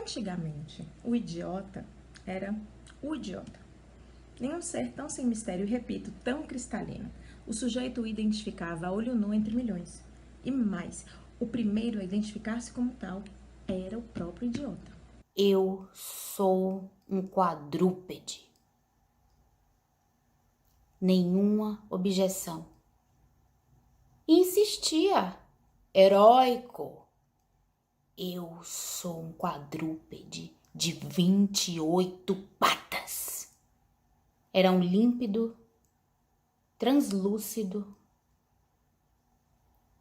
Antigamente, o idiota era o idiota. Nenhum ser tão sem mistério, repito, tão cristalino. O sujeito o identificava a olho nu entre milhões. E mais, o primeiro a identificar-se como tal era o próprio idiota. Eu sou um quadrúpede. Nenhuma objeção. Insistia, heróico. Eu sou um quadrúpede de 28 patas. Era um límpido, translúcido,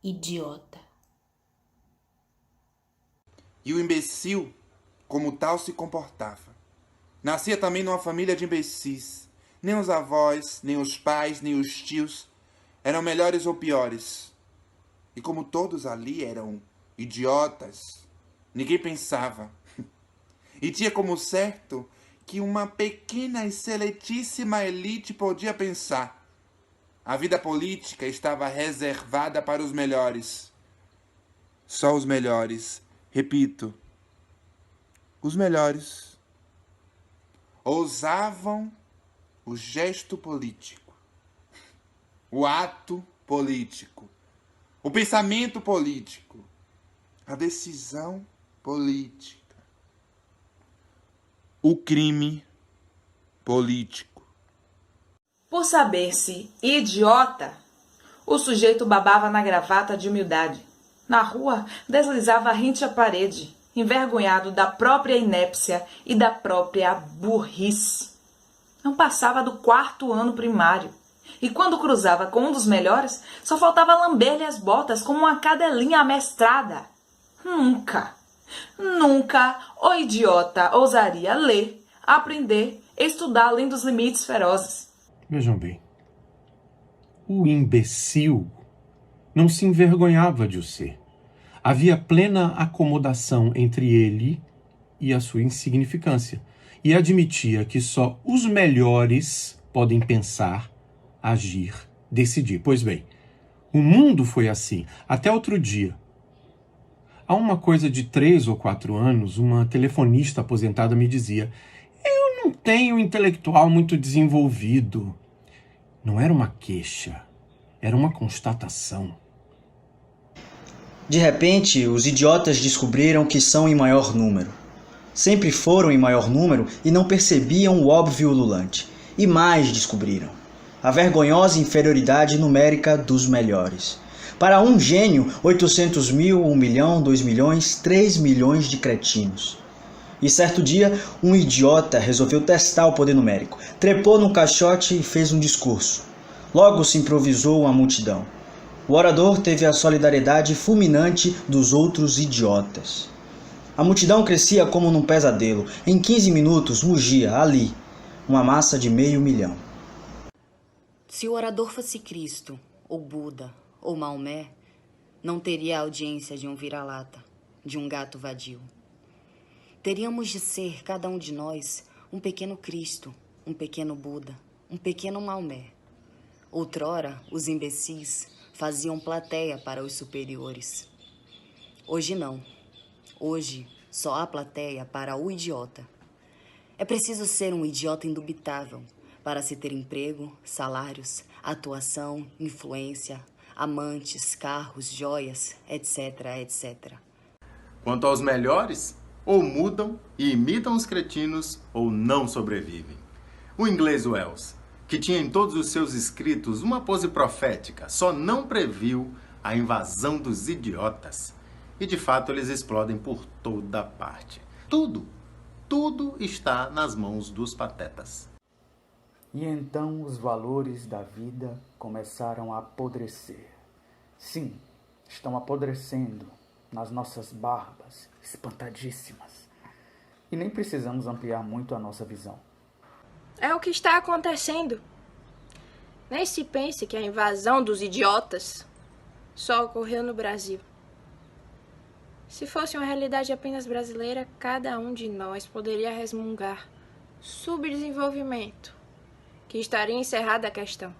idiota. E o imbecil, como tal, se comportava. Nascia também numa família de imbecis. Nem os avós, nem os pais, nem os tios eram melhores ou piores. E como todos ali eram idiotas, ninguém pensava. E tinha como certo que uma pequena e seletíssima elite podia pensar. A vida política estava reservada para os melhores. Só os melhores. Repito, os melhores ousavam o gesto político, o ato político, o pensamento político, a decisão política, o crime político. Por saber-se idiota, o sujeito babava na gravata de humildade. Na rua, deslizava rente à parede, envergonhado da própria inépcia e da própria burrice. Não passava do 4º ano primário. E quando cruzava com um dos melhores, só faltava lamber-lhe as botas como uma cadelinha amestrada. Nunca o idiota ousaria ler, aprender, estudar além dos limites ferozes. Vejam bem, o imbecil não se envergonhava de o ser. Havia plena acomodação entre ele e a sua insignificância, e admitia que só os melhores podem pensar, agir, decidir. Pois bem, o mundo foi assim até outro dia. Há uma coisa de 3 ou 4 anos, uma telefonista aposentada me dizia: eu não tenho um intelectual muito desenvolvido. Não era uma queixa, era uma constatação. De repente, os idiotas descobriram que são em maior número. Sempre foram em maior número e não percebiam o óbvio ululante. E mais descobriram: a vergonhosa inferioridade numérica dos melhores. Para um gênio, 800 mil, 1 milhão, 2 milhões, 3 milhões de cretinos. E certo dia, um idiota resolveu testar o poder numérico. Trepou no caixote e fez um discurso. Logo se improvisou uma multidão. O orador teve a solidariedade fulminante dos outros idiotas. A multidão crescia como num pesadelo. Em 15 minutos mugia, ali, uma massa de 500 mil. Se o orador fosse Cristo, ou Buda, ou Maomé, não teria a audiência de um vira-lata, de um gato vadio. Teríamos de ser, cada um de nós, um pequeno Cristo, um pequeno Buda, um pequeno Maomé. Outrora, os imbecis faziam plateia para os superiores. Hoje não. Hoje, só há plateia para o idiota. É preciso ser um idiota indubitável para se ter emprego, salários, atuação, influência, amantes, carros, joias, etc, etc. Quanto aos melhores, ou mudam e imitam os cretinos ou não sobrevivem. O inglês Wells, que tinha em todos os seus escritos uma pose profética, só não previu a invasão dos idiotas. E de fato eles explodem por toda parte. Tudo está nas mãos dos patetas. E então os valores da vida começaram a apodrecer. Sim, estão apodrecendo nas nossas barbas, espantadíssimas. E nem precisamos ampliar muito a nossa visão. É o que está acontecendo. Nem se pense que a invasão dos idiotas só ocorreu no Brasil. Se fosse uma realidade apenas brasileira, cada um de nós poderia resmungar subdesenvolvimento, que estaria encerrada a questão.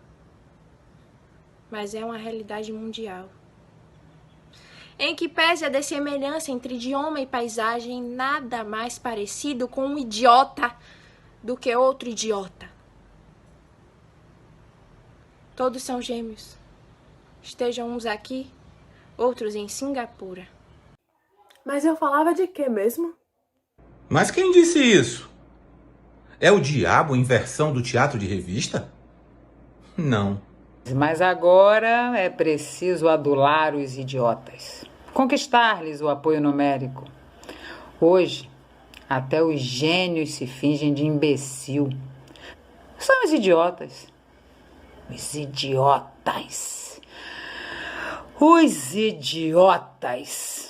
Mas é uma realidade mundial. em que pese a dessemelhança entre idioma e paisagem, nada mais parecido com um idiota do que outro idiota. Todos são gêmeos. Estejam uns aqui, outros em Singapura. Mas eu falava de quê mesmo? Mas quem disse isso? É o diabo em versão do teatro de revista? Não. Mas agora é preciso adular os idiotas, conquistar-lhes o apoio numérico. Hoje, até os gênios se fingem de imbecil. São os idiotas. Os idiotas. Os idiotas.